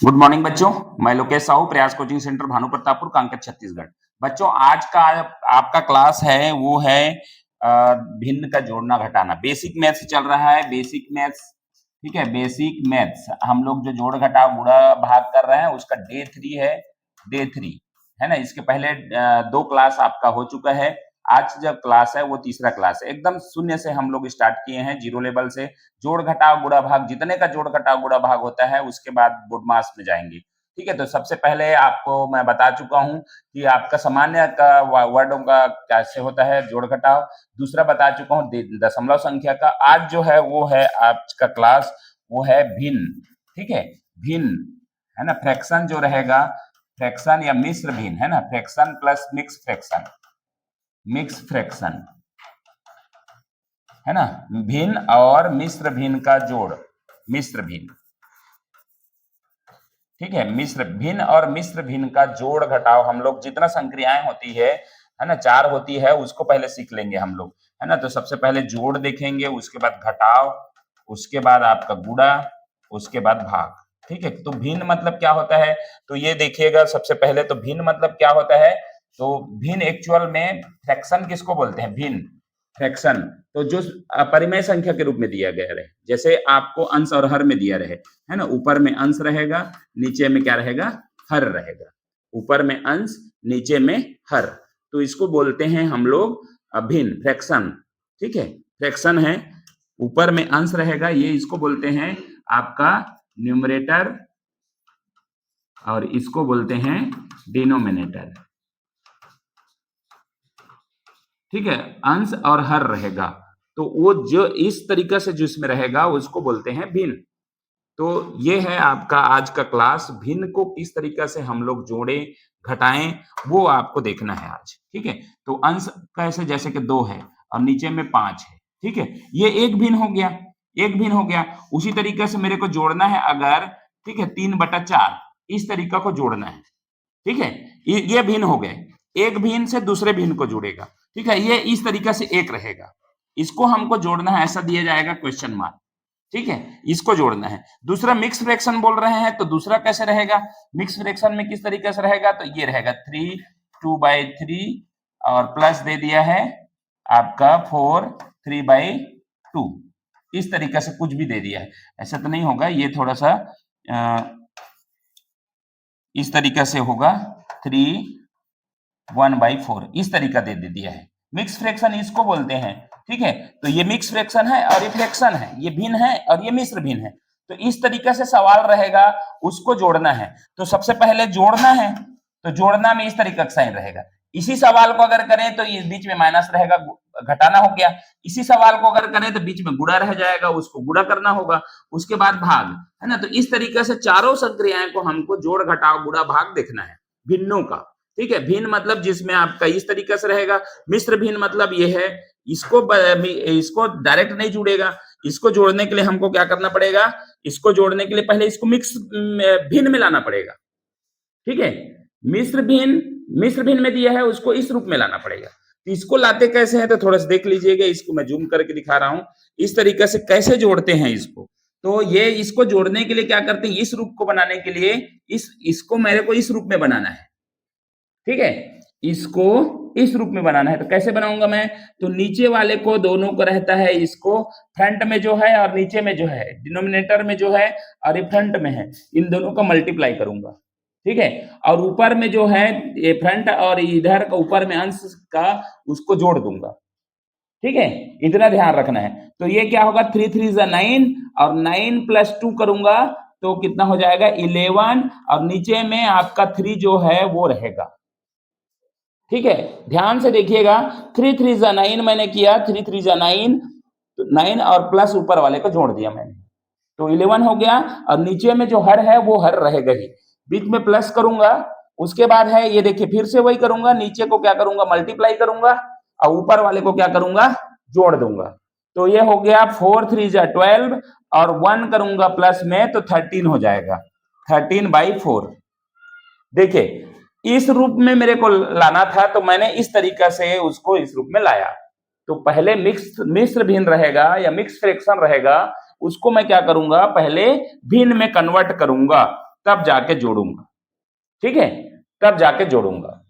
Good morning बच्चों। मैं लोकेश साहू, प्रयास कोचिंग सेंटर, भानु प्रतापपुर, कांकेर, छत्तीसगढ़। बच्चों, आज का आपका क्लास है वो है भिन्न का जोड़ना घटाना। बेसिक मैथ्स चल रहा है, बेसिक मैथ्स। ठीक है, बेसिक मैथ्स हम लोग जो जोड़ घटाव गुणा भाग कर रहे हैं उसका डे 3 है। डे 3 है ना। इसके पहले 2 क्लास आपका हो चुका है। आज जब क्लास है वो तीसरा क्लास है। एकदम शून्य से हम लोग स्टार्ट किए हैं, जीरो लेवल से। जोड़ घटाव गुणा भाग, जितने का जोड़ घटाव गुणा भाग होता है उसके बाद बोर्ड मास में जाएंगे। ठीक है, तो सबसे पहले आपको मैं बता चुका हूं कि आपका सामान्य का वर्डों का कैसे होता है जोड़ घटाव। दूसरा बता चुका हूं दशमलव संख्या का। आज जो है वो है आज का क्लास, वो है भिन्न। ठीक है, भिन्न है ना। फ्रैक्शन जो रहेगा, फ्रैक्शन या मिश्र भिन्न है ना। Fraction plus mix fraction, mix fraction है ना। भिन्न और मिश्र भिन्न का जोड़, मिश्र भिन्न। ठीक है, मिश्र भिन्न और मिश्र भिन्न का जोड़ घटाव हम लोग जितना संक्रियाएं होती है ना, 4 होती है, उसको पहले सीख लेंगे हम लोग, है ना। तो सबसे पहले जोड़ देखेंगे, उसके बाद घटाव, उसके बाद आपका गुणा, उसके बाद भाग। ठीक है, तो भिन्न मतलब क्या होता है, तो ये देखिएगा। सबसे पहले तो भिन्न मतलब क्या होता है, तो भिन्न एक्चुअल में फ्रैक्शन किसको बोलते हैं, भिन्न फ्रैक्शन। तो जो परिमेय संख्या के रूप में दिया गया रहे, जैसे आपको अंश और हर में दिया रहे, है ना। ऊपर में अंश रहेगा, नीचे में क्या रहेगा, हर रहेगा। ऊपर में अंश, नीचे में हर, तो इसको बोलते हैं हम लोग अभिन्न फ्रैक्शन। ठीक है, फ्रैक्शन है, ऊपर में अंश रहेगा, ये इसको बोलते हैं आपका न्यूमरेटर और इसको बोलते हैं डिनोमिनेटर। ठीक है, अंश और हर रहेगा, तो वो जो इस तरीके से जिसमें रहेगा उसको बोलते हैं भिन्न। तो ये है आपका आज का क्लास। भिन्न को किस तरीके से हम लोग जोड़े घटाएं वो आपको देखना है आज। ठीक है, तो अंश कैसे, जैसे कि 2 है और नीचे में 5 है। ठीक है, ये एक भिन्न हो गया, एक भिन्न हो गया। उसी तरीके से मेरे को जोड़ना है अगर, ठीक है, 3/4 इस तरीका को जोड़ना है। ठीक है, ये भिन्न हो गए, एक भिन्न से दूसरे भिन्न को जुड़ेगा। ठीक है, ये इस तरीके से एक रहेगा, इसको हमको जोड़ना है, ऐसा दिया जाएगा क्वेश्चन मार्क। ठीक है, इसको जोड़ना है। दूसरा मिक्स फ्रैक्शन बोल रहे हैं, तो दूसरा कैसे रहेगा, मिक्स फ्रैक्शन में किस तरीके से रहेगा, तो ये रहेगा 3 2/3 और प्लस दे दिया है आपका 4 3/2। इस तरीके से कुछ भी दे दिया है, ऐसा तो नहीं होगा, ये थोड़ा सा इस तरीके से होगा 3 1/4, इस तरीका दे दिया है। मिक्स फ्रैक्शन इसको बोलते हैं। ठीक है, तो ये मिक्स फ्रैक्शन है और ये फ्रैक्शन है, ये भिन्न है और ये मिश्र भिन्न है। तो इस तरीके से सवाल रहेगा, उसको जोड़ना है। तो सबसे पहले जोड़ना है, तो जोड़ना में इस तरीके का साइन रहेगा। इसी सवाल को अगर करें तो ये बीच में माइनस रहेगा, घटाना हो गया। इसी सवाल को अगर करें तो बीच में गुणा रह जाएगा, उसको गुणा करना होगा, उसके बाद भाग, है ना। तो इस तरीके से चारों संक्रियाएं को हमको जोड़ घटाव गुणा भाग देखना है भिन्नों का। ठीक है, भिन्न मतलब जिसमें आपका इस तरीके से रहेगा। मिश्र भिन्न मतलब ये है, इसको डायरेक्ट नहीं जुड़ेगा, इसको जोड़ने के लिए हमको क्या करना पड़ेगा, इसको जोड़ने के लिए पहले इसको मिक्स भिन्न में लाना पड़ेगा। ठीक है, मिश्र भिन्न में दिया है, उसको इस रूप में लाना पड़ेगा। तो इसको लाते कैसे है, तो थोड़ा सा देख लीजिएगा, इसको मैं जूम करके दिखा रहा हूं, इस तरीके से कैसे जोड़ते हैं इसको। तो ये इसको जोड़ने के लिए क्या करते हैं, इस रूप को बनाने के लिए इसको मेरे को इस रूप में बनाना है। ठीक है, इसको इस रूप में बनाना है, तो कैसे बनाऊंगा मैं, तो नीचे वाले को दोनों को रहता है, इसको फ्रंट में जो है और नीचे में जो है, डिनोमिनेटर में जो है और ये फ्रंट में है, इन दोनों का मल्टीप्लाई करूंगा। ठीक है, और ऊपर में जो है ये फ्रंट और इधर का ऊपर में अंश का, उसको जोड़ दूंगा। ठीक है, इतना ध्यान रखना है। तो ये क्या होगा, 3 3 9 और 9 + 2 करूंगा तो कितना हो जाएगा 11, और नीचे में आपका 3 जो है वो रहेगा। ठीक है, ध्यान से देखिएगा, 3 3 9 मैंने किया, 3 3 9, तो 9 और प्लस ऊपर वाले को जोड़ दिया मैंने, तो 11 हो गया। और नीचे में जो हर है वो हर रहेगा ही, बीच में प्लस करूंगा। उसके बाद है ये देखिए, फिर से वही करूंगा, नीचे को क्या करूंगा, मल्टीप्लाई करूंगा, और ऊपर वाले को क्या करूंगा, जोड़ दूंगा। तो ये हो गया 4 3 12, और 1 करूंगा प्लस में तो 13 हो जाएगा, 13/4। देखिए, इस रूप में मेरे को लाना था, तो मैंने इस तरीका से उसको इस रूप में लाया। तो पहले मिश्र भिन्न रहेगा या मिक्स फ्रैक्शन रहेगा, उसको मैं क्या करूंगा, पहले भिन्न में कन्वर्ट करूंगा। तब जाके जोड़ूंगा, ठीक है, तब जाके जोड़ूंगा।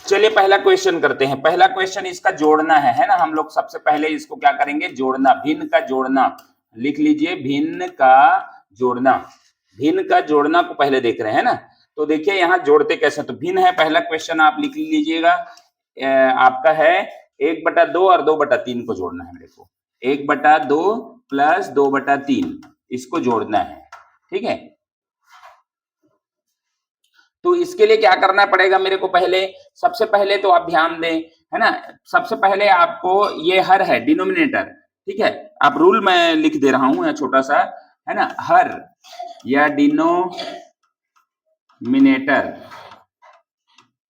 चलिए पहला क्वेश्चन करते हैं। पहला क्वेश्चन इसका जोड़ना है ना। हम लोग सबसे पहले इसको क्या करेंगे, जोड़ना, भिन्न का जोड़ना। लिख लीजिए, भिन्न का जोड़ना। भिन्न का जोड़ना को पहले देख रहे हैं ना। तो देखिए यहाँ जोड़ते कैसे, तो भिन्न है पहला क्वेश्चन, आप लिख लीजिएगा। आपका है 1/2 और 2/3 को जोड़ना है मेरे को। 1/2 प्लस 2/3 इसको जोड़ना है, ठीक है। तो इसके लिए क्या करना पड़ेगा मेरे को, पहले सबसे पहले तो आप ध्यान दें, है ना। सबसे पहले आपको, ये हर है डिनोमिनेटर, ठीक है। आप रूल मैं लिख दे रहा हूं छोटा सा, है ना। हर या डिनोमिनेटर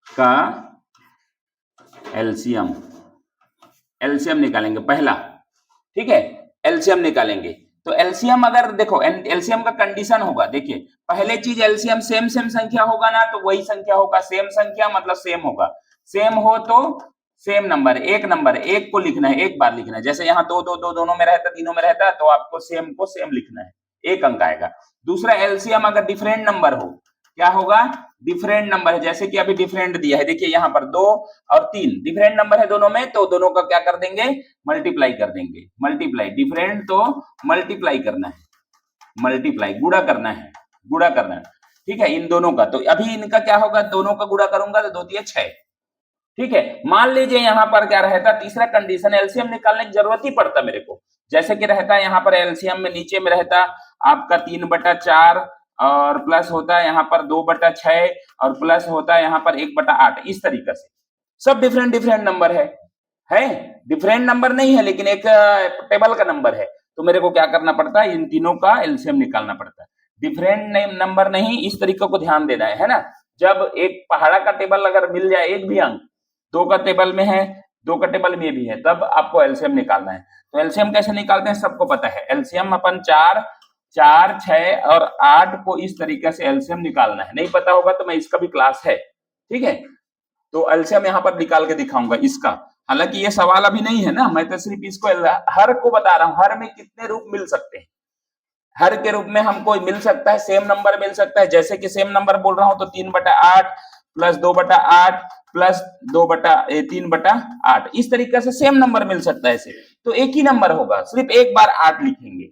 का एलसीएम, एलसीएम निकालेंगे पहला, ठीक है। एलसीएम निकालेंगे तो एलसीएम, अगर देखो एलसीएम का कंडीशन होगा, देखिए पहले चीज एलसीएम सेम सेम संख्या होगा ना, तो वही संख्या होगा। सेम संख्या मतलब सेम होगा। सेम हो तो सेम नंबर, एक नंबर, एक को लिखना है, एक बार लिखना है। जैसे यहाँ 2 2 2 दोनों में रहता, तीनों में रहता, तो आपको सेम को सेम लिखना है, एक अंक आएगा। दूसरा एलसीएम अगर डिफरेंट नंबर हो, क्या होगा, डिफरेंट नंबर है। जैसे कि अभी डिफरेंट दिया है, देखिए यहाँ पर 2 और 3 डिफरेंट नंबर है दोनों में, तो दोनों का क्या कर देंगे, मल्टीप्लाई कर देंगे। मल्टीप्लाई, डिफरेंट तो मल्टीप्लाई करना है, मल्टीप्लाई गुणा करना है, गुणा करना है, ठीक है, इन दोनों का। तो अभी इनका क्या होगा, दोनों का गुणा करूंगा तो 2 3 6, ठीक है। मान लीजिए यहाँ पर क्या रहता, तीसरा कंडीशन, एलसीएम निकालने की जरूरत ही पड़ता मेरे को। जैसे कि रहता है यहाँ पर एलसीएम में, नीचे में रहता आपका 3/4 और प्लस होता है यहाँ पर 2/6 और प्लस होता है यहाँ पर 1/8, इस तरीके से। सब डिफरेंट डिफरेंट नंबर है डिफरेंट नंबर नहीं है, लेकिन एक टेबल का नंबर है। तो मेरे को क्या करना पड़ता है, इन तीनों का एलसीएम निकालना पड़ता है। डिफरेंट नंबर नहीं, इस तरीके को ध्यान देना है ना। जब एक पहाड़ा का टेबल अगर मिल जाए, एक भी अंक 2 का टेबल में है, 2 का टेबल में भी है, तब आपको एलसीएम निकालना है। तो एलसीएम कैसे निकालते हैं सबको पता है। एलसीएम अपन 4 4 6 और 8 को इस तरीके से एलसीएम निकालना है। नहीं पता होगा तो मैं इसका भी क्लास है, ठीक है। तो एलसीएम यहाँ पर निकाल के दिखाऊंगा इसका। हालांकि ये सवाल अभी नहीं है ना, मैं तो सिर्फ इसको हर को बता रहा हूँ। हर में कितने रूप मिल सकते हैं, हर के रूप में हमको मिल सकता है, सेम नंबर मिल सकता है। जैसे कि सेम नंबर बोल रहा हूं तो 3/8 प्लस 2/8 प्लस 3/8, इस तरीके से सेम नंबर मिल सकता है इसे। तो एक ही नंबर होगा, सिर्फ एक बार 8 लिखेंगे।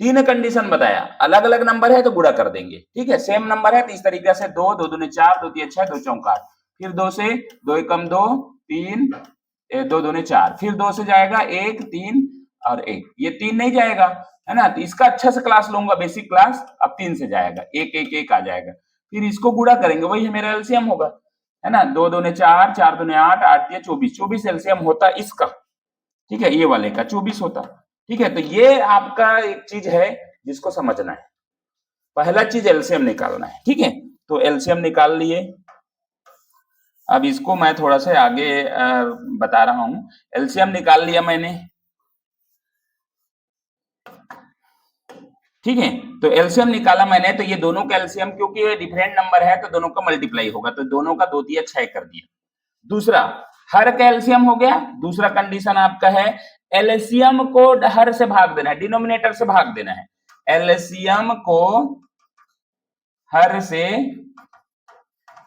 3 कंडीशन बताया, अलग अलग नंबर है तो गुणा कर देंगे, ठीक है। सेम नंबर है तो इस तरीके से 2 2 दूनी 4, 2 3 6, 2 चौक 8, फिर 2 से 2 एकम 2 3, 2 दूनी 4, फिर 2 से जाएगा 1 3 और 1, ये 3 नहीं जाएगा, है ना। तो इसका अच्छा से क्लास लूंगा, बेसिक क्लास। अब 3 से जाएगा 1 1 1 आ जाएगा, फिर इसको गुणा करेंगे, वही मेरा एलसीएम होगा, है ना। 2 दूनी 4, 4 दूनी 8, 8 3 24, 24 एलसीएम होता इसका, ठीक है। ये वाले का 24 होता, ठीक है। तो ये आपका एक चीज है जिसको समझना है। पहला चीज एलसीएम निकालना है, ठीक है। तो एलसीएम निकाल लिए। अब इसको मैं थोड़ा सा आगे बता रहा हूं। एलसीएम निकाल लिया मैंने, ठीक है। तो एलसीएम निकाला मैंने, तो ये दोनों का एलसीएम, क्योंकि ये डिफरेंट नंबर है तो दोनों का मल्टीप्लाई होगा, तो दोनों का 2 3 6 कर दिया। दूसरा, हर का एलसीएम हो गया। दूसरा कंडीशन आपका है एलसीएम को हर से भाग देना है, डिनोमिनेटर से भाग देना है। एलसीएम को हर से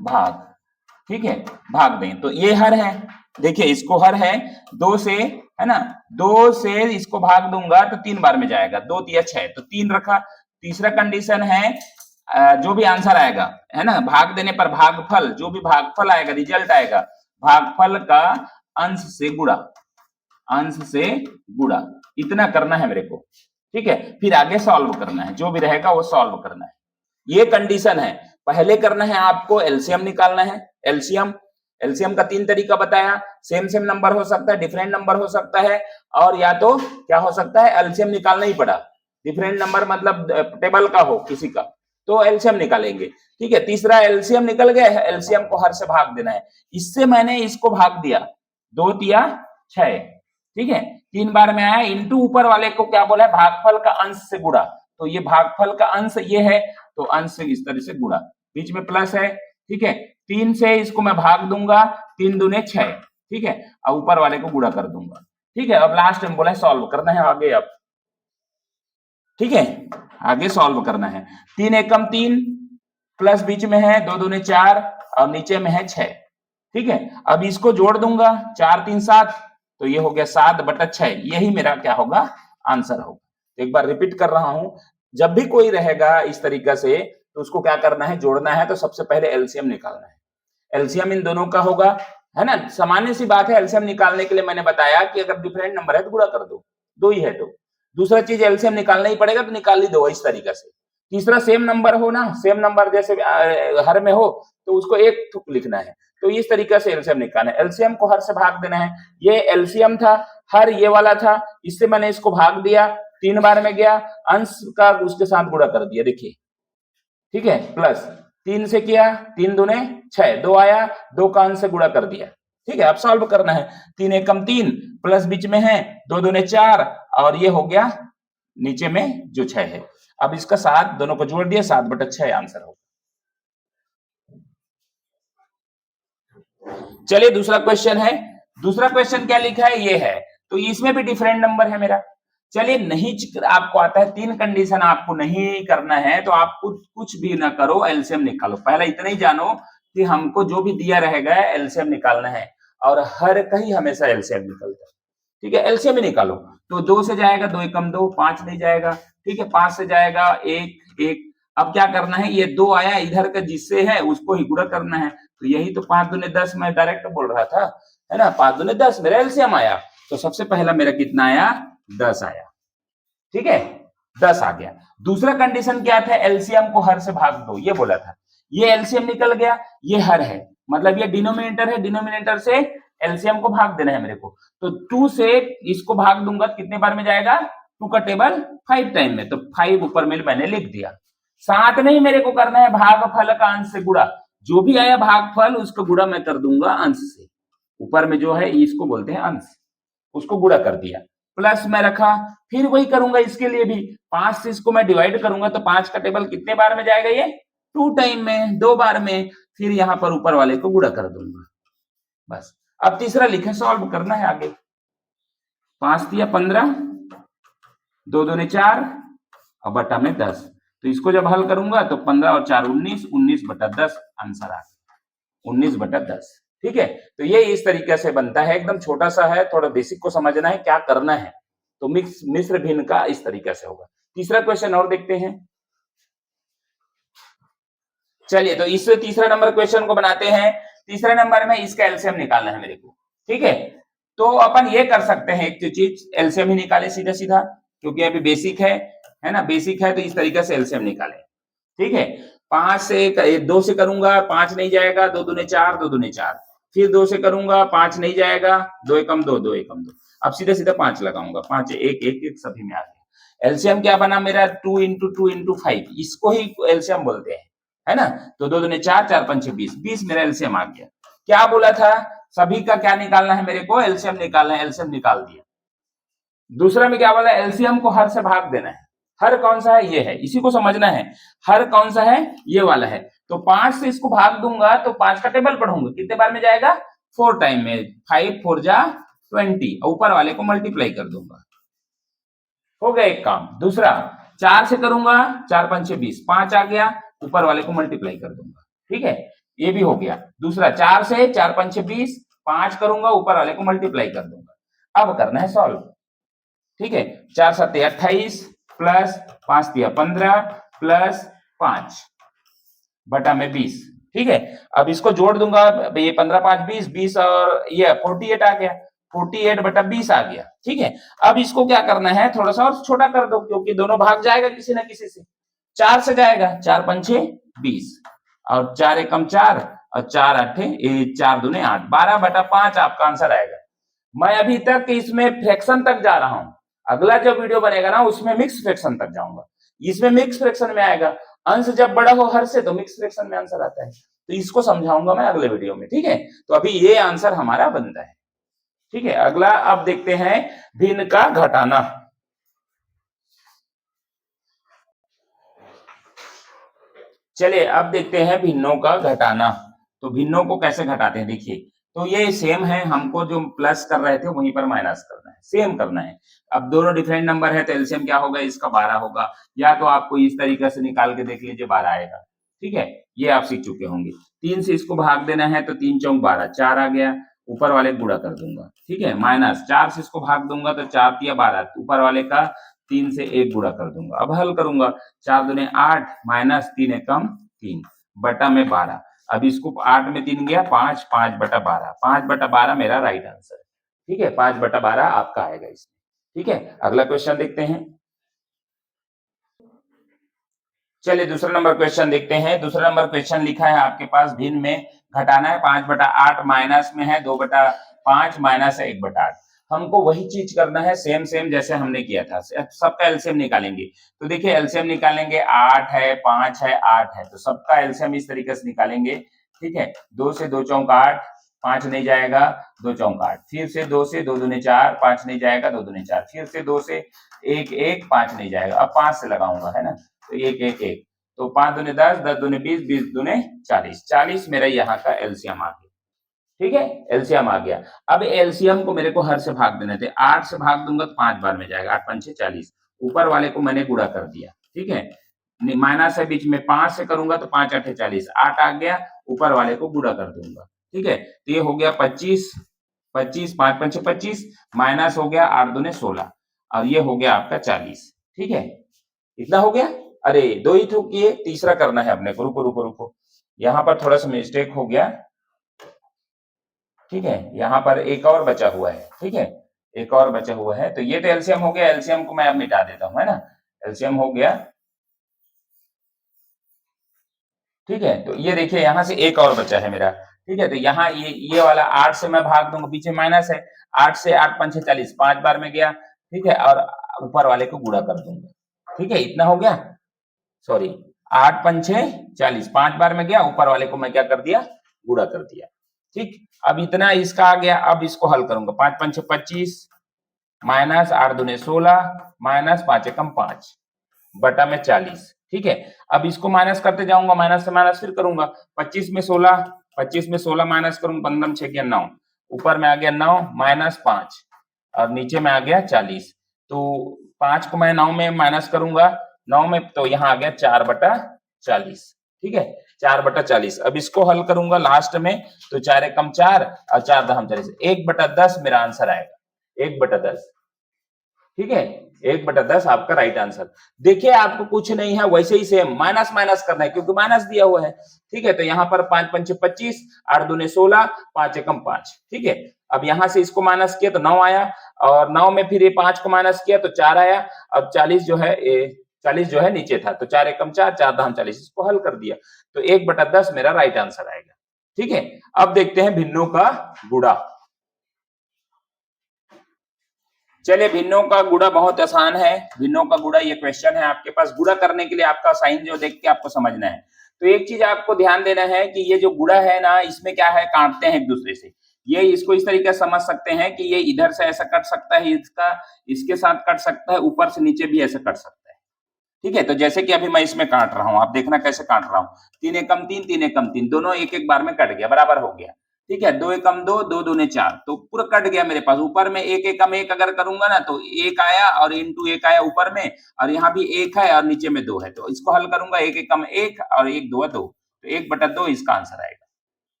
भाग, ठीक है, भाग दें। तो ये हर है, देखिए इसको हर है 2 से, है ना। 2 से इसको भाग दूंगा तो 3 बार में जाएगा, 2 3 6, तो 3 रखा। तीसरा कंडीशन है जो भी आंसर आएगा, है ना, भाग देने पर भागफल, जो भी भागफल आएगा, रिजल्ट आएगा, भागफल का अंश से गुणा, अंश से गुणा, इतना करना है मेरे को, ठीक है। फिर आगे सॉल्व करना है, जो भी रहेगा वो सॉल्व करना है। ये कंडीशन है। पहले करना है आपको एलसीएम निकालना है। एलसीएम, एलसीएम का 3 तरीका बताया। सेम सेम नंबर हो सकता है, डिफरेंट नंबर हो सकता है, और या तो क्या हो सकता है, एलसीएम निकालना ही पड़ा। डिफरेंट नंबर मतलब टेबल का हो किसी का, तो एलसीएम निकालेंगे, ठीक है। तीसरा, एलसीएम निकल गया है, एलसीएम को हर से भाग देना है। इससे मैंने इसको भाग दिया, 2 3 6, ठीक है, 3 बार में आया। इंटू ऊपर वाले को क्या बोला है, भागफल का अंश से गुणा। तो ये भागफल का अंश ये है, तो अंश से इस तरह से गुणा, बीच में प्लस है, ठीक है। 3 से इसको मैं भाग दूंगा, 3 दूने 6, ठीक है, और ऊपर वाले को गुणा कर दूंगा, ठीक है। अब लास्ट में बोला सॉल्व करना है आगे। अब ठीक है, आगे सॉल्व करना है। 3 एकम 3 प्लस बीच में है 2 दूने 4 और नीचे में है 6। ठीक है, अब इसको जोड़ दूंगा 4 3 7, तो ये हो गया 7/6। यही मेरा क्या होगा, आंसर होगा। एक बार रिपीट कर रहा हूं, जब भी कोई रहेगा इस तरीका से तो उसको क्या करना है, जोड़ना है। तो सबसे पहले एलसीएम निकालना है। एलसीएम इन दोनों का होगा, है ना, सामान्य सी बात है। एलसीएम निकालने के लिए मैंने बताया कि अगर डिफरेंट नंबर है तो गुणा कर दो, 2 ही है तो। दूसरा चीज एलसीएम निकालना ही पड़ेगा तो निकाल ही दो इस तरीका से। तीसरा सेम नंबर हो ना, सेम नंबर जैसे हर में हो तो उसको एक थुक लिखना है। तो इस तरीका से एलसीएम निकालना है। एलसीएम को हर से भाग देना है। ये एलसीएम था, हर ये वाला था, इससे मैंने इसको भाग दिया, 3 बार में गया, अंश का उसके साथ गुणा कर दिया, देखिए। ठीक है, प्लस 3 से किया, 3 दूने 6, 2 आया, 2 का अंश से गुणा कर दिया। ठीक है, अब सॉल्व करना है। 3 एकम 3 प्लस बीच में है 2 दूने 4 और ये हो गया नीचे में जो 6 है। अब इसका 7 दोनों को जोड़ दिया, 7/6 आंसर होगा। चलिए दूसरा क्वेश्चन है। दूसरा क्वेश्चन क्या लिखा है, ये है। तो इसमें भी डिफरेंट नंबर है मेरा। चलिए, नहीं आपको आता है, 3 कंडीशन आपको नहीं करना है तो आप कुछ भी ना करो, एलसीएम निकालो। पहले इतना ही जानो कि हमको जो भी दिया रहेगा एलसीएम निकालना है, और हर का ही हमेशा एलसीएम निकलता है। ठीक है, एलसीएम ही निकालो। तो 2 से जाएगा 2 एकम 2, 5 नहीं जाएगा। ठीक है, 5 से जाएगा 1 1। अब क्या करना है, ये 2 आया इधर का जिससे है उसको ही गुणा करना है। तो यही तो 5 दूने 10 मैं डायरेक्ट बोल रहा था, है ना। 5 दूने 10 मेरा एलसीएम आया। तो सबसे पहला मेरा कितना आया, 10 आया। ठीक है, 10 आ गया। दूसरा कंडीशन क्या था, एलसीएम को हर से भाग दो, ये बोला था। ये एलसीएम निकल गया, ये हर है, मतलब ये डिनोमिनेटर है, डिनोमिनेटर से एलसीएम को भाग देना है मेरे को। तो 2 से इसको भाग दूंगा, कितने बार में जाएगा, 2 का टेबल 5 टाइम में। तो 5 ऊपर में मैंने लिख दिया। 7 नहीं मेरे को करना है भागफल का अंश से गुणा। जो भी आया भागफल उसका गुणा मैं कर दूंगा अंश से। ऊपर में जो है इसको बोलते हैं अंश, उसको गुणा कर दिया। प्लस में रखा, फिर वही करूंगा इसके लिए भी। 5 से इसको मैं डिवाइड करूंगा तो 5 का टेबल कितने बार में जाएगा, ये 2 टाइम में, 2 बार में। फिर यहां पर ऊपर वाले को गुणा कर दूंगा, बस। अब तीसरा लिखे, सॉल्व करना है आगे। 5 दिया 15, 2 दूने 4 और बटा में 10। तो इसको जब हल करूंगा तो 15 और 4 19, 19/10 आंसर आ गया, 19/10। ठीक है, तो ये इस तरीके से बनता है, एकदम छोटा सा है, थोड़ा बेसिक को समझना है क्या करना है। तो मिश्र भिन्न का इस तरीके से होगा। तीसरा क्वेश्चन और देखते हैं। चलिए, तो इस तीसरा नंबर क्वेश्चन को बनाते हैं। तीसरे नंबर में इसका एलसीएम निकालना है मेरे को। ठीक है, तो अपन ये कर सकते हैं, एक चीज एलसीएम ही निकाले सीधा सीधा, क्योंकि अभी बेसिक है ना, बेसिक है तो इस तरीके से एलसीएम निकाले। ठीक है, 5 से 2 से करूंगा, 5 नहीं जाएगा, 2 दूने 4, 2 दूने 4। फिर 2 से करूंगा, 5 नहीं जाएगा, 2 एकम 2, 2 एकम 2। अब सीधा सीधा 5 लगाऊंगा, 5 1 1 1 सभी में आ गया। एलसीएम क्या बना मेरा, 2 इंटू 2 इंटू 5, इसको ही एलसीएम बोलते हैं, है ना। तो 2 दूने 4, 4 5 20, 20 मेरा एलसीएम आ गया। क्या बोला था, सभी का क्या निकालना है मेरे को, एलसीएम निकालना है, एलसीएम निकाल दिया। दूसरा में क्या बोला, एलसीएम को हर से भाग देना है। हर कौन सा है, ये है, इसी को समझना है। हर कौन सा है, ये वाला है। तो 5 से इसको भाग दूंगा तो 5 का टेबल पढ़ूंगा, कितने बार में जाएगा, 4 टाइम में। 5 4 जा 20, ऊपर वाले को मल्टीप्लाई कर दूंगा, हो गया एक काम। दूसरा 4 से करूंगा, 4 5 20, 5 आ गया, ऊपर वाले को मल्टीप्लाई कर दूंगा। ठीक है, ये भी हो गया। दूसरा 4 से 4 5 20, 5 करूंगा, ऊपर वाले को मल्टीप्लाई कर दूंगा। अब करना है सॉल्व। ठीक है, 4 7 28 प्लस 5 दिया 15 प्लस 5 बटा में 20। ठीक है, अब इसको जोड़ दूंगा, ये 15 5 20, 20 और ये 48 आ गया, 48/20 आ गया। ठीक है, अब इसको क्या करना है, थोड़ा सा और छोटा कर दो, क्योंकि दोनों भाग जाएगा किसी ना किसी से। 4 से जाएगा, 4 5 20 और 4 एकम 4 और 4 8 4 दूने 8, 12/5 आपका आंसर आएगा। मैं अभी तक इसमें फ्रैक्शन तक जा रहा हूं, अगला जो वीडियो बनेगा ना उसमें मिक्स फ्रैक्शन तक जाऊंगा। इसमें मिक्स फ्रैक्शन में आएगा, अंश जब बड़ा हो हर से तो मिक्स फ्रैक्शन में आंसर आता है। तो इसको समझाऊंगा मैं अगले वीडियो में। ठीक है, तो अभी ये आंसर हमारा बनता है। ठीक है, अगला अब देखते हैं भिन्न का घटाना। चलिए अब देखते हैं भिन्नों का घटाना। तो भिन्नों को कैसे घटाते हैं, देखिए। तो ये सेम है, हमको जो प्लस कर रहे थे वहीं पर माइनस करना है। सेम करना है। अब दोनों डिफरेंट नंबर है तो एलसीएम क्या होगा, इसका 12 होगा, या तो आपको इस तरीके से निकाल के देख लीजिए 12 आएगा। ठीक है, ये आप सीख चुके होंगे। 3 से इसको भाग देना है तो 3 चौक 12, 4 आ गया, ऊपर वाले गुणा कर दूंगा। ठीक है, माइनस 4 से इसको भाग दूंगा तो 4 तिया 12, ऊपर वाले का 3 से 1 गुणा कर दूंगा। अब हल करूंगा, 4 दूने 8 माइनस 3 एकम 3 बटा में 12। अब इसको 8 में 3 गया 5, 5 बटा 12, 5 बटा 12 मेरा राइट आंसर है। ठीक है, 5 बटा 12 आपका आएगा इसमें। ठीक है, अगला क्वेश्चन देखते हैं। चलिए दूसरा नंबर क्वेश्चन देखते हैं। दूसरा नंबर क्वेश्चन लिखा है आपके पास, भिन्न में घटाना है, 5 बटा 8 माइनस में है 2 बटा 5 माइनस 1 बटा 8। हमको वही चीज करना है, सेम सेम जैसे हमने किया था, सबका एलसीएम निकालेंगे। तो देखिए एलसीएम निकालेंगे, 8 है 5 है 8 है, तो सबका एलसीएम इस तरीके से निकालेंगे। ठीक है, 2 से 2 चौक 8, 5 नहीं जाएगा, 2 चौक 8, फिर से 2 से 2 दूने 4, 5 नहीं जाएगा, 2 दूने 4, फिर से 2 से 1 1, 5 नहीं जाएगा, अब 5 से लगाऊंगा, है ना, तो 1 1 1, तो 5 दूने 10, 10 दूने 20, 20 दूने 40, 40 मेरा यहाँ का एलसीएम आ गया। ठीक है, एलसीएम आ गया। अब एलसीएम को मेरे को हर से भाग देने थे, 8 से भाग दूंगा तो 5 बार में जाएगा, 8 5 40, ऊपर वाले को मैंने गुणा कर दिया। ठीक है, माइनस है बीच में, 5 से करूंगा तो 5 8 40, 8 आ गया, ऊपर वाले को गुणा कर दूंगा। ठीक है, तो ये हो गया 25, 25 5 5 25, माइनस हो गया 8 दूने 16, और ये हो गया आपका 40। ठीक है, इतना हो गया। अरे 2 ही तो किए, तीसरा करना है अपने को, रुको रुको रुको, यहाँ पर थोड़ा सा मिस्टेक हो गया। ठीक है, यहाँ पर एक और बचा हुआ है। ठीक है, एक और बचा हुआ है, तो ये तो एलसीएम हो गया, एलसीएम को मैं अब मिटा देता हूँ, है ना, एलसीएम हो गया। ठीक है, तो ये देखिए यहाँ से एक और बचा है मेरा। ठीक है, तो यहाँ ये वाला 8 से मैं भाग दूंगा, पीछे माइनस है, 8 से 8 5 40, 5 बार में गया। ठीक है, और ऊपर वाले को गुणा कर दूंगा। ठीक है, इतना हो गया, सॉरी 8 5 40, 5 बार में गया, ऊपर वाले को मैं क्या कर दिया, गुणा कर दिया। ठीक, अब इतना इसका आ गया, अब इसको हल करूंगा, 5 5 25 माइनस 8 दूने 16 माइनस 5 एकम 5 बटा में 40। ठीक है, अब इसको माइनस करते जाऊंगा, माइनस से माइनस फिर करूंगा, 25 में 16, 25 में 16 माइनस करूंगा, 15 6 9, ऊपर में आ गया 9 माइनस 5, और नीचे में आ गया 40। तो 5 को मैं 9 में माइनस करूंगा, 9 में, तो यहाँ आ गया 4 बटा 40। ठीक है, 4 बटा 40। अब इसको हल करूंगा लास्ट में, तो 4 एकम 4 और 4 दहम 40, 1 बटा 10 मेरा आंसर आएगा, 1 बटा 10। ठीक है, 1 बटा 10 आपका राइट आंसर। देखिए आपको कुछ नहीं है, वैसे ही सेम माइनस माइनस करना है, क्योंकि माइनस दिया हुआ है। ठीक है, तो यहाँ पर 5 5 25, 8 दूने 16, 5 एकम 5। ठीक है, अब यहाँ से इसको माइनस किया तो 9 आया, और 9 में फिर ये 5 को माइनस किया तो 4 आया। अब 40 जो है नीचे था, तो 4 एकम 4, 4 दहम 40, इसको हल कर दिया, तो 1 बटा 10 मेरा राइट आंसर आएगा। ठीक है, अब देखते हैं भिन्नों का गुणा। चलिए, भिन्नों का गुणा बहुत आसान है। भिन्नों का गुणा, ये क्वेश्चन है आपके पास, गुणा करने के लिए आपका साइन जो देख के आपको समझना है। तो एक चीज आपको ध्यान देना है कि ये जो गुणा है ना, इसमें क्या है, काटते हैं एक दूसरे से। ये इसको इस तरीके से समझ सकते हैं कि ये इधर से ऐसा कट सकता है, इसका इसके साथ कट सकता है, ऊपर से नीचे भी ऐसा कट सकता है। ठीक है, तो जैसे कि अभी मैं इसमें काट रहा हूं, आप देखना कैसे काट रहा हूं, 3 एकम 3, 3 एकम 3, दोनों एक एक बार में कट गया, बराबर हो गया। ठीक है, 2 एकम 2, 2 दूने 4, तो पूरा कट गया मेरे पास। ऊपर में 1 एकम 1 अगर करूंगा ना, तो 1 आया और इंटू 1 आया ऊपर में, और यहाँ भी 1 है और नीचे में 2 है, तो इसको हल करूंगा, 1 एकम 1 और 1 2 2, तो 1 बटा 2 इसका आंसर आएगा।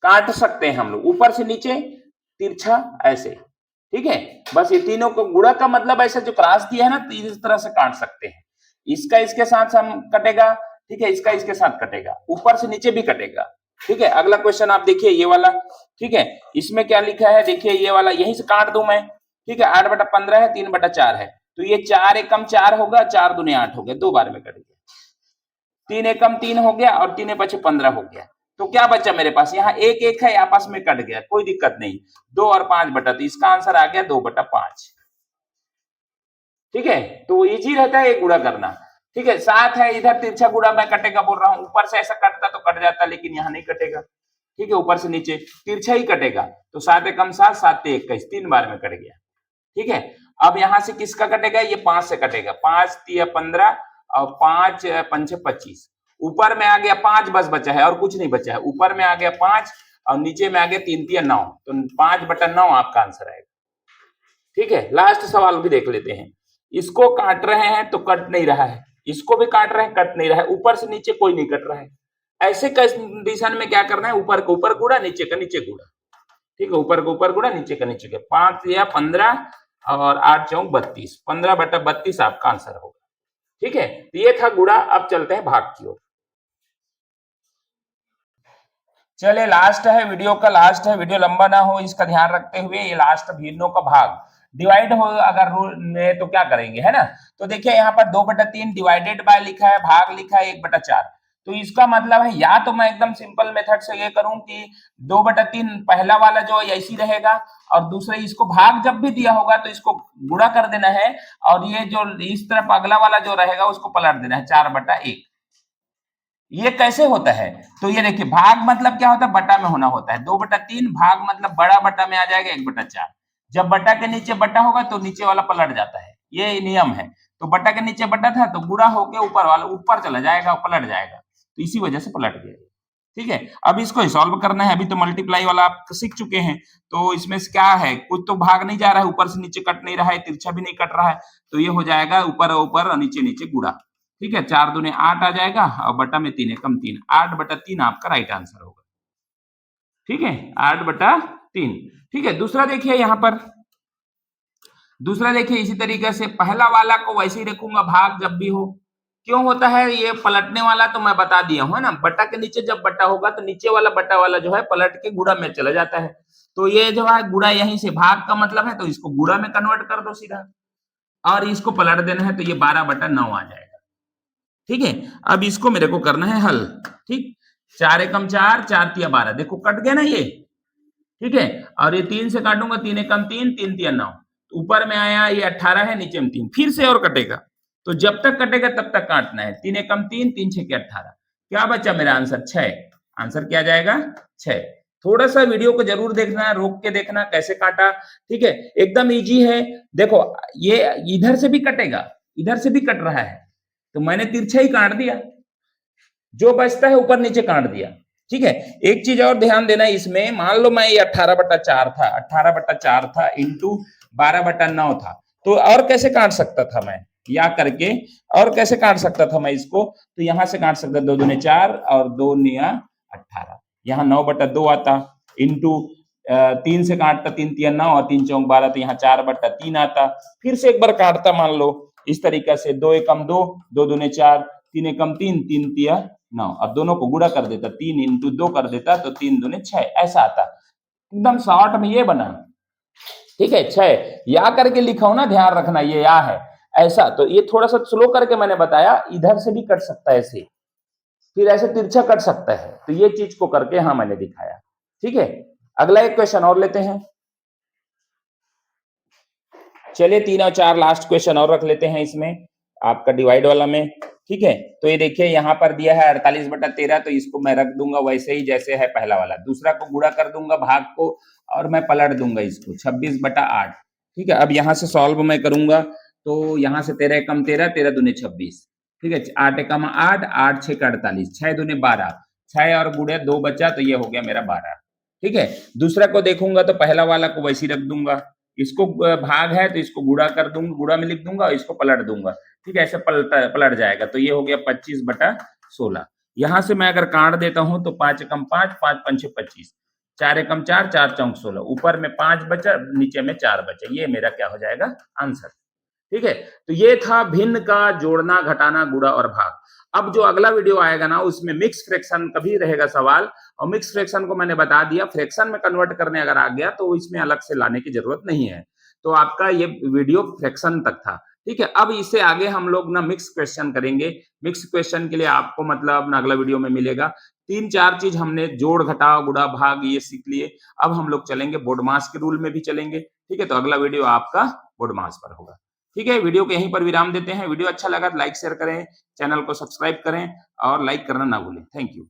काट सकते हैं हम लोग ऊपर से नीचे, तिरछा ऐसे। ठीक है, बस ये तीनों को गुणा का मतलब ऐसा जो क्रॉस दिया है ना, तो इस तरह से काट सकते हैं। इसका इसके साथ हम कटेगा, ठीक है, इसका इसके साथ कटेगा, ऊपर से नीचे भी कटेगा। ठीक है, अगला क्वेश्चन आप देखिए, ये वाला। ठीक है, इसमें क्या लिखा है, देखिए ये वाला, यहीं से काट दूं मैं। ठीक है, 8 बटा 15 है, 3 बटा 4 है, तो ये 4 एकम 4 होगा, 4 दूने 8 हो गया, 2 बार में कट गया। 3 एकम 3 हो गया, और 3 बचे 15 हो गया। तो क्या बचा मेरे पास, यहाँ 1 1 है, आपस में कट गया, कोई दिक्कत नहीं, 2 और 5 बटा, तो इसका आंसर आ गया 2 बटा 5। ठीक है, तो इजी रहता है ये गुणा करना। ठीक है, 7 है, इधर तिरछा गुणा मैं कटेगा बोल रहा हूँ, ऊपर से ऐसा कटता तो कट जाता, लेकिन यहाँ नहीं कटेगा। ठीक है, ऊपर से नीचे तिरछा ही कटेगा, तो 7 एकम 7, 7 21, 3 बार में कट गया। ठीक है, अब यहाँ से किसका कटेगा, ये 5 से कटेगा, 5 3 15 और 5 5 25, ऊपर में आ गया 5 बस बचा है, और कुछ नहीं बचा है, ऊपर में आ गया 5 और नीचे में आ गया 3 3 9, तो 5 बटा 9 आपका आंसर आएगा। ठीक है, लास्ट सवाल भी देख लेते हैं। इसको काट रहे हैं तो कट नहीं रहा है, इसको भी काट रहे हैं कट नहीं रहा है, ऊपर से नीचे कोई नहीं कट रहा है। ऐसे कंडीशन में क्या करना है, ऊपर का ऊपर गुड़ा, नीचे का नीचे गुड़ा। ठीक है, ऊपर का ऊपर गुड़ा, नीचे का नीचे का। 5 या 15 और 8 चौक 32, 15/32 आपका आंसर होगा। ठीक है, तो ये था गुड़ा। अब चलते हैं भाग की ओर। चलिए, लास्ट है वीडियो का, लास्ट है, वीडियो लंबा ना हो इसका ध्यान रखते हुए। ये लास्ट भिन्नों का भाग डिवाइड हो अगर रूल में तो क्या करेंगे, है ना। तो देखिए यहाँ पर 2/3 डिवाइडेड बाय लिखा है, भाग लिखा है 1/4। तो इसका मतलब है या तो मैं एकदम सिंपल मेथड से ये करूं कि 2/3 पहला वाला जो ऐसी रहेगा, और दूसरा इसको भाग जब भी दिया होगा तो इसको गुणा कर देना है, और ये जो इस तरफ अगला वाला जो रहेगा उसको पलट देना है 4/1। ये कैसे होता है, तो ये देखिए, भाग मतलब क्या होता है, बटा में होना होता है। 2/3 भाग मतलब बड़ा बटा में आ जाएगा 1/4। जब बटा के नीचे बटा होगा तो नीचे वाला पलट जाता है, ये नियम है। तो बटा के नीचे बटा था तो गुणा होके ऊपर वाला ऊपर चला जाएगा, पलट जाएगा, तो इसी वजह से पलट गया। ठीक है, अब इसको सॉल्व करना है। अभी तो मल्टीप्लाई वाला आप सीख चुके हैं, तो इसमें से क्या है, कुछ तो भाग नहीं जा रहा है, ऊपर से नीचे कट नहीं रहा है, तिरछा भी नहीं कट रहा है, तो ये हो जाएगा ऊपर ऊपर नीचे नीचे गुणा। ठीक है, 4 दूने 8 आ जाएगा, और बटा में 3 एकम 3, 8/3 आपका राइट आंसर होगा। ठीक है, 8/3। ठीक है, दूसरा देखिए यहाँ पर, दूसरा देखिए इसी तरीके से पहला वाला को वैसे ही रखूंगा, भाग जब भी हो। क्यों होता है ये पलटने वाला, तो मैं बता दिया हूं, है ना। बटा के नीचे जब बटा होगा तो नीचे वाला बटा वाला जो है पलट के गुणा में चला जाता है। तो ये जो है गुणा यहीं से, भाग का मतलब है, तो इसको गुणा में कन्वर्ट कर दो सीधा, और इसको पलट देना है, तो ये 12/9 आ जाएगा। ठीक है, अब इसको मेरे को करना है हल। ठीक, 4 एकम 4, 4 तिया 12, देखो कट गया ना ये। ठीक है, और ये 3 से काटूंगा, 3 एकम 3, 3 तिया 9, ऊपर में आया ये 18 है, नीचे में 3, फिर से और कटेगा। तो जब तक कटेगा तब तक काटना है। 3 एकम 3, 3 6 18, क्या बचा मेरा आंसर 6। आंसर क्या जाएगा 6। थोड़ा सा वीडियो को जरूर देखना, रोक के देखना कैसे काटा। ठीक है, एकदम इजी है। देखो ये इधर से भी कटेगा, इधर से भी कट रहा है, तो मैंने तिरछा ही काट दिया, जो बचता है ऊपर नीचे काट दिया। ठीक है, एक चीज और ध्यान देना इसमें, मान लो मैं ये 18/4 था, 18/4 था इंटू 12/9 था, तो और कैसे काट सकता था मैं, या करके और कैसे काट सकता था मैं इसको, तो यहां से काट सकता, 2 दूने 4 और 2 निया 18, यहाँ 9/2 आता, इंटू 3 से काटता, 3 तिया 9 और 3 चौक 12, तो यहाँ 4/3 आता। फिर से एक बार काटता, मान लो इस तरीके से, 2 एकम 2, 2 दूने 4, 3 एकम 3, 3 तिया 9, अब दोनों को गुणा कर देता, 3 इंटू 2 कर देता, तो 3 दूने 6, ऐसा आता। एकदम शॉर्ट में ये बना। ठीक है, 6 या करके लिखा हो ना, ध्यान रखना ये या है ऐसा। तो ये थोड़ा सा स्लो करके मैंने बताया, इधर से भी कट सकता है ऐसे, फिर ऐसे तिरछा कट सकता है, तो ये चीज को करके हाँ मैंने दिखाया। ठीक है, अगला एक क्वेश्चन और लेते हैं। चलिए 3 और 4 लास्ट क्वेश्चन और रख लेते हैं इसमें, आपका डिवाइड वाला में। ठीक है, तो ये देखिए यहाँ पर दिया है 48/13, तो इसको मैं रख दूंगा वैसे ही जैसे है पहला वाला। दूसरा को गुणा कर दूंगा भाग को, और मैं पलट दूंगा इसको 26/8। ठीक है, अब यहाँ से सॉल्व मैं करूंगा, तो यहाँ से 13 एकम 13, 13 दूने 26। ठीक है, 8 एकम 8, 8 6 48, 6 दूने 12, 6 और गुणे 2 बचा, तो ये हो गया मेरा 12। ठीक है, दूसरा को देखूंगा तो पहला वाला को वैसे ही रख दूंगा, इसको भाग है तो इसको गुणा कर दूंगा, गुणा में लिख दूंगा, इसको पलट दूंगा। ठीक है, ऐसे पलट जाएगा, तो ये हो गया 25/16। यहां से मैं अगर काट देता हूं तो 5 एकम 5, 5 पंचे 25, 4 एकम 4, 4 चौक 16, ऊपर में 5 बचा, नीचे में 4 बचा, ये मेरा क्या हो जाएगा आंसर। ठीक है, तो ये था भिन्न का जोड़ना, घटाना, गुणा और भाग। अब जो अगला वीडियो आएगा ना, उसमें मिक्स फ्रैक्शन का भी रहेगा सवाल, और मिक्स फ्रैक्शन को मैंने बता दिया, फ्रैक्शन में कन्वर्ट करने अगर आ गया तो इसमें अलग से लाने की जरूरत नहीं है। तो आपका ये वीडियो फ्रैक्शन तक था। ठीक है, अब इससे आगे हम लोग ना मिक्स क्वेश्चन करेंगे। मिक्स क्वेश्चन के लिए आपको मतलब ना अगला वीडियो में मिलेगा। 3-4 चीज हमने जोड़, घटाव, गुणा, भाग ये सीख लिए। अब हम लोग चलेंगे बोडमास के रूल में भी चलेंगे। ठीक है, तो अगला वीडियो आपका बोडमास पर होगा। ठीक है, वीडियो को यहीं पर विराम देते हैं। वीडियो अच्छा लगा तो लाइक शेयर करें, चैनल को सब्सक्राइब करें और लाइक करना ना भूलें। Thank you.